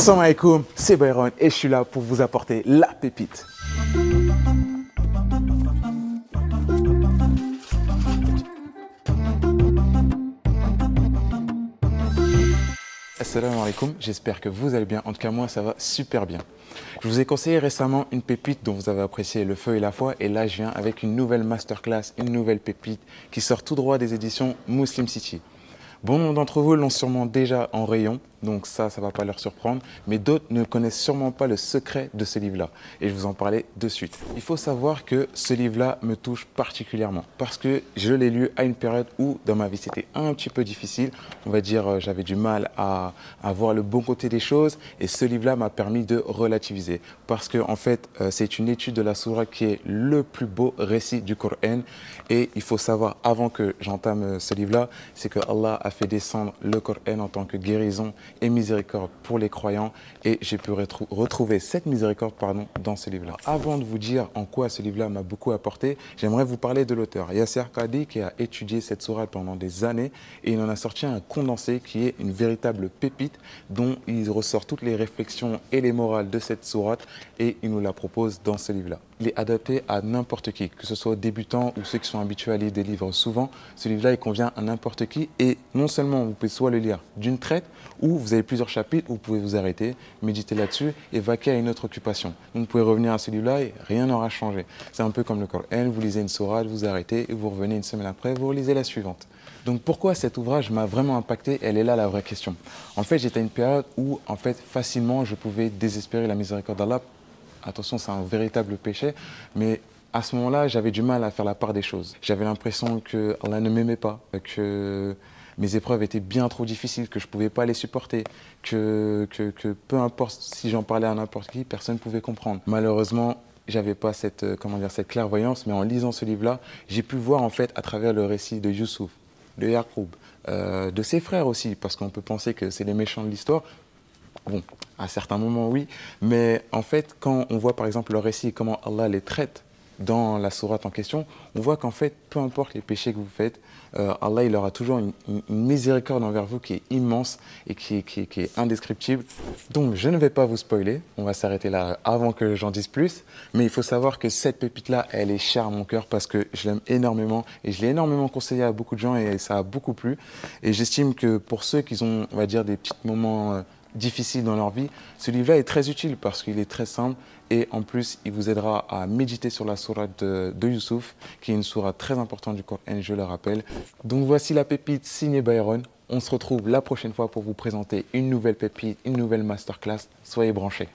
Salam alaikum, c'est Byron et je suis là pour vous apporter la pépite. Assalamu alaikum, j'espère que vous allez bien. En tout cas, moi, ça va super bien. Je vous ai conseillé récemment une pépite dont vous avez apprécié le feu et la foi. Et là, je viens avec une nouvelle masterclass, une nouvelle pépite qui sort tout droit des éditions Muslim City. Bon nombre d'entre vous l'ont sûrement déjà en rayon, donc ça ne va pas leur surprendre, mais d'autres ne connaissent sûrement pas le secret de ce livre-là. Et je vous en parlais de suite. Il faut savoir que ce livre-là me touche particulièrement, parce que je l'ai lu à une période où, dans ma vie, c'était un petit peu difficile. On va dire, j'avais du mal à voir le bon côté des choses, et ce livre-là m'a permis de relativiser. Parce que, en fait, c'est une étude de la Sourate qui est le plus beau récit du Coran. Et il faut savoir, avant que j'entame ce livre-là, c'est que Allah a fait descendre le Coran en tant que guérison et miséricorde pour les croyants, et j'ai pu retrouver cette miséricorde dans ce livre-là. Avant de vous dire en quoi ce livre-là m'a beaucoup apporté, j'aimerais vous parler de l'auteur, Yasser Qadhi, qui a étudié cette sourate pendant des années, et il en a sorti un condensé qui est une véritable pépite dont il ressort toutes les réflexions et les morales de cette sourate, et il nous la propose dans ce livre-là. Il est adapté à n'importe qui, que ce soit débutants ou ceux qui sont habitués à lire des livres souvent. Ce livre-là, il convient à n'importe qui, et non seulement vous pouvez soit le lire d'une traite, ou vous avez plusieurs chapitres, où vous pouvez vous arrêter, méditer là-dessus et vaquer à une autre occupation. Donc vous pouvez revenir à ce livre-là et rien n'aura changé. C'est un peu comme le Coran, vous lisez une sourate, vous arrêtez et vous revenez une semaine après, vous relisez la suivante. Donc pourquoi cet ouvrage m'a vraiment impacté? Elle est là la vraie question. En fait, j'étais à une période où en fait facilement je pouvais désespérer la miséricorde d'Allah. Attention, c'est un véritable péché, mais à ce moment-là, j'avais du mal à faire la part des choses. J'avais l'impression que Allah ne m'aimait pas, que mes épreuves étaient bien trop difficiles, que je ne pouvais pas les supporter, que peu importe si j'en parlais à n'importe qui, personne ne pouvait comprendre. Malheureusement, j'avais pas cette clairvoyance, mais en lisant ce livre-là, j'ai pu voir en fait à travers le récit de Youssouf, de Yaqub, de ses frères aussi, parce qu'on peut penser que c'est les méchants de l'histoire. Bon, à certains moments, oui, mais en fait, quand on voit par exemple le récit et comment Allah les traite dans la sourate en question, on voit qu'en fait, peu importe les péchés que vous faites, Allah il aura toujours une miséricorde envers vous qui est immense et qui est indescriptible. Donc, je ne vais pas vous spoiler, on va s'arrêter là avant que j'en dise plus, mais il faut savoir que cette pépite-là, elle est chère à mon cœur parce que je l'aime énormément et je l'ai énormément conseillé à beaucoup de gens et ça a beaucoup plu. Et j'estime que pour ceux qui ont, on va dire, des petits moments difficiles dans leur vie, ce livre-là est très utile parce qu'il est très simple et en plus il vous aidera à méditer sur la sourate de Youssouf qui est une sourate très importante du Coran, je le rappelle. Donc voici la pépite signée Byron. On se retrouve la prochaine fois pour vous présenter une nouvelle pépite, une nouvelle masterclass. Soyez branchés.